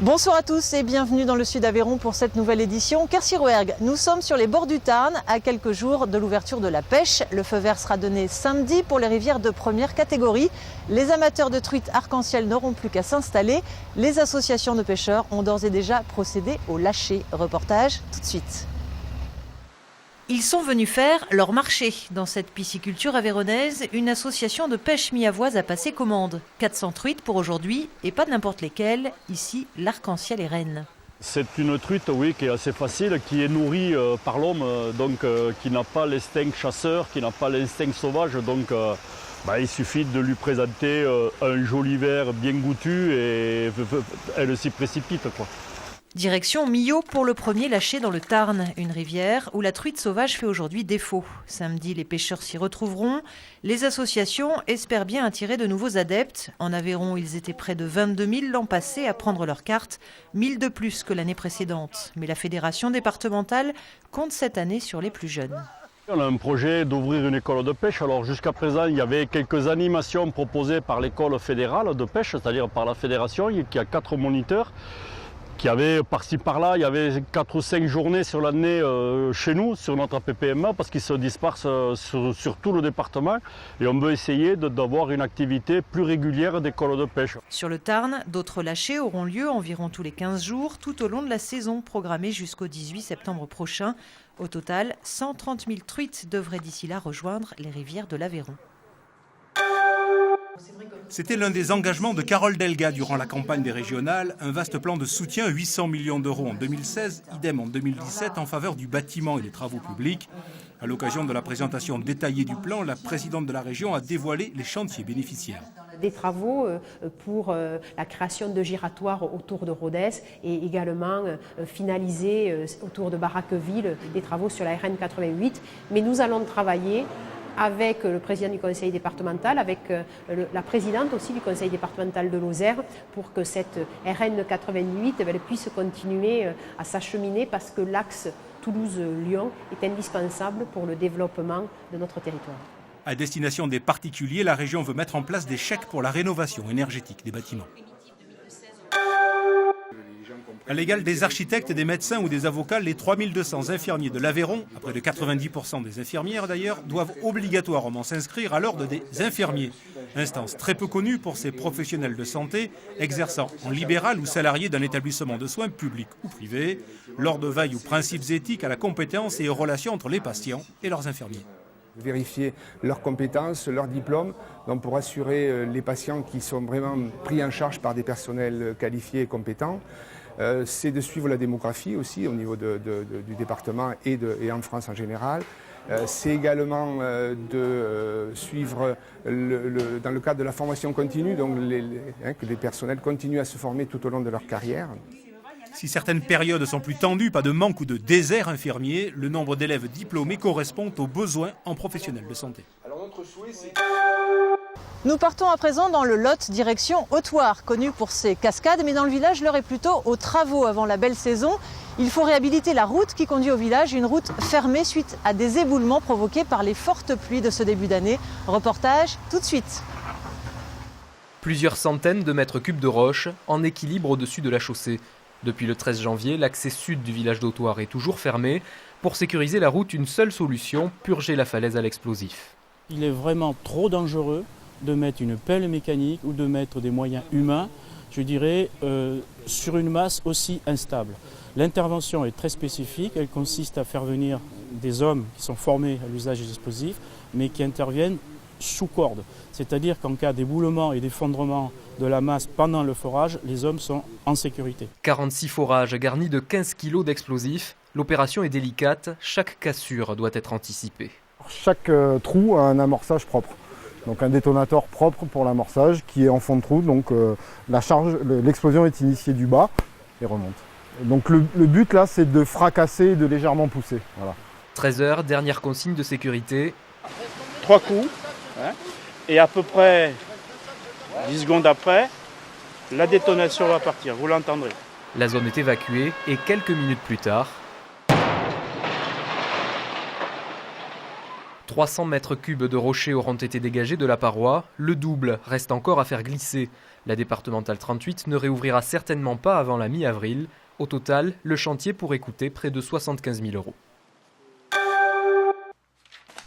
Bonsoir à tous et bienvenue dans le Sud Aveyron pour cette nouvelle édition. Quercy-Rouergue, nous sommes sur les bords du Tarn à quelques jours de l'ouverture de la pêche. Le feu vert sera donné samedi pour les rivières de première catégorie. Les amateurs de truites arc-en-ciel n'auront plus qu'à s'installer. Les associations de pêcheurs ont d'ores et déjà procédé au lâcher. Reportage tout de suite. Ils sont venus faire leur marché. Dans cette pisciculture aveyronnaise, une association de pêche miavoise a passé commande. 400 truites pour aujourd'hui, et pas de n'importe lesquelles. Ici, l'arc-en-ciel et reine. C'est une truite, oui, qui est assez facile, qui est nourrie par l'homme, donc qui n'a pas l'instinct chasseur, qui n'a pas l'instinct sauvage. Donc il suffit de lui présenter un joli verre bien goûtu et elle s'y précipite, quoi. Direction Millau pour le premier lâcher dans le Tarn, une rivière où la truite sauvage fait aujourd'hui défaut. Samedi, les pêcheurs s'y retrouveront. Les associations espèrent bien attirer de nouveaux adeptes. En Aveyron, ils étaient près de 22 000 l'an passé à prendre leur carte, 1000 de plus que l'année précédente. Mais la fédération départementale compte cette année sur les plus jeunes. On a un projet d'ouvrir une école de pêche. Alors jusqu'à présent, il y avait quelques animations proposées par l'école fédérale de pêche, c'est-à-dire par la fédération, qui a 4 moniteurs. Qui avait par-ci par-là, il y avait 4 ou 5 journées sur l'année chez nous, sur notre APPMA, parce qu'ils se dispersent sur tout le département. Et on veut essayer d'avoir une activité plus régulière d'école de pêche. Sur le Tarn, d'autres lâchers auront lieu environ tous les 15 jours, tout au long de la saison programmée jusqu'au 18 septembre prochain. Au total, 130 000 truites devraient d'ici là rejoindre les rivières de l'Aveyron. C'était l'un des engagements de Carole Delga durant la campagne des régionales, un vaste plan de soutien, 800 millions d'euros en 2016, idem en 2017 en faveur du bâtiment et des travaux publics. À l'occasion de la présentation détaillée du plan, la présidente de la région a dévoilé les chantiers bénéficiaires. Des travaux pour la création de giratoires autour de Rodez et également finaliser autour de Baraqueville des travaux sur la RN 88. Mais nous allons travailler avec le président du conseil départemental, avec la présidente aussi du conseil départemental de Lozère, pour que cette RN 88 puisse continuer à s'acheminer, parce que l'axe Toulouse-Lyon est indispensable pour le développement de notre territoire. À destination des particuliers, la région veut mettre en place des chèques pour la rénovation énergétique des bâtiments. À l'égal des architectes, des médecins ou des avocats, les 3200 infirmiers de l'Aveyron, à près de 90% des infirmières d'ailleurs, doivent obligatoirement s'inscrire à l'ordre des infirmiers. Instance très peu connue pour ces professionnels de santé exerçant en libéral ou salariés d'un établissement de soins public ou privé. L'ordre veille aux principes éthiques, à la compétence et aux relations entre les patients et leurs infirmiers. Vérifier leurs compétences, leurs diplômes, donc pour assurer les patients qui sont vraiment pris en charge par des personnels qualifiés et compétents. C'est de suivre la démographie aussi au niveau du département et en France en général. C'est également de suivre dans le cadre de la formation continue, donc que les personnels continuent à se former tout au long de leur carrière. Si certaines périodes sont plus tendues, pas de manque ou de désert infirmier, le nombre d'élèves diplômés correspond aux besoins en professionnels de santé. Alors notre souhait, c'est... Nous partons à présent dans le Lot, direction Hautoir, connu pour ses cascades, mais dans le village, l'heure est plutôt aux travaux avant la belle saison. Il faut réhabiliter la route qui conduit au village, une route fermée suite à des éboulements provoqués par les fortes pluies de ce début d'année. Reportage tout de suite. Plusieurs centaines de mètres cubes de roches en équilibre au-dessus de la chaussée. Depuis le 13 janvier, l'accès sud du village d'Hautoir est toujours fermé. Pour sécuriser la route, une seule solution, purger la falaise à l'explosif. Il est vraiment trop dangereux de mettre une pelle mécanique ou de mettre des moyens humains, je dirais, sur une masse aussi instable. L'intervention est très spécifique, elle consiste à faire venir des hommes qui sont formés à l'usage des explosifs, mais qui interviennent sous corde. C'est-à-dire qu'en cas d'éboulement et d'effondrement de la masse pendant le forage, les hommes sont en sécurité. 46 forages garnis de 15 kg d'explosifs. L'opération est délicate, chaque cassure doit être anticipée. Chaque trou a un amorçage propre. Donc un détonateur propre pour l'amorçage qui est en fond de trou. Donc l'explosion est initiée du bas et remonte. Donc le but là, c'est de fracasser et de légèrement pousser. Voilà. 13 heures, dernière consigne de sécurité. 3 coups, et à peu près 10 secondes après, la détonation va partir, vous l'entendrez. La zone est évacuée et quelques minutes plus tard, 300 mètres cubes de rochers auront été dégagés de la paroi. Le double reste encore à faire glisser. La départementale 38 ne réouvrira certainement pas avant la mi-avril. Au total, le chantier pourrait coûter près de 75 000 €.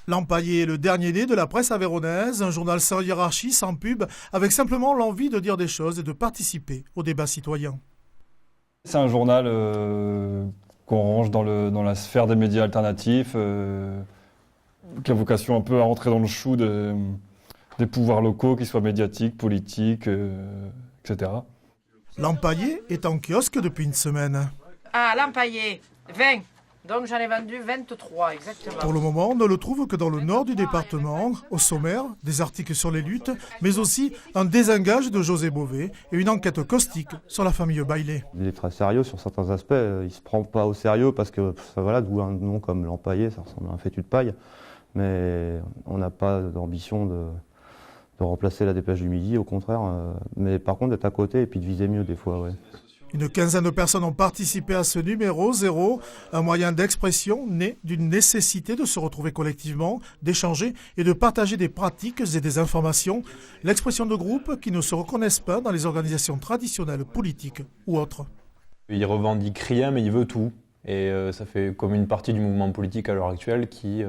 L'Empaillé est le dernier né de la presse aveyronnaise, un journal sans hiérarchie, sans pub, avec simplement l'envie de dire des choses et de participer au débat citoyen. C'est un journal qu'on range dans la sphère des médias alternatifs, qui a vocation un peu à rentrer dans le chou des pouvoirs locaux, qu'ils soient médiatiques, politiques, etc. L'Empaillé est en kiosque depuis une semaine. Ah, l'Empaillé, 20. Donc j'en ai vendu 23, exactement. Pour le moment, on ne le trouve que dans le nord du département. Au sommaire, des articles sur les luttes, mais aussi un désengage de José Bové et une enquête caustique sur la famille Bailey. Il est très sérieux sur certains aspects. Il ne se prend pas au sérieux parce que, voilà, d'où un nom comme l'Empaillé, ça ressemble à un fétu de paille. Mais on n'a pas d'ambition de remplacer la Dépêche du Midi, au contraire. Mais par contre, d'être à côté et puis de viser mieux des fois, ouais. Une quinzaine de personnes ont participé à ce numéro 0, un moyen d'expression né d'une nécessité de se retrouver collectivement, d'échanger et de partager des pratiques et des informations. L'expression de groupes qui ne se reconnaissent pas dans les organisations traditionnelles, politiques ou autres. Il revendique rien, mais il veut tout. Et ça fait comme une partie du mouvement politique à l'heure actuelle qui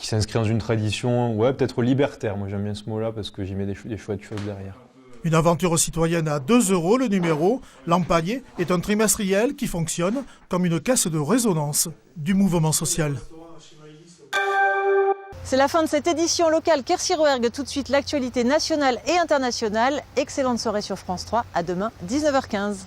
s'inscrit dans une tradition, peut-être libertaire. Moi j'aime bien ce mot-là parce que j'y mets des chouettes choses derrière. Une aventure citoyenne à 2 € le numéro. L'Empaillé est un trimestriel qui fonctionne comme une caisse de résonance du mouvement social. C'est la fin de cette édition locale Quercy-Rouergue. Tout de suite, l'actualité nationale et internationale. Excellente soirée sur France 3. À demain, 19h15.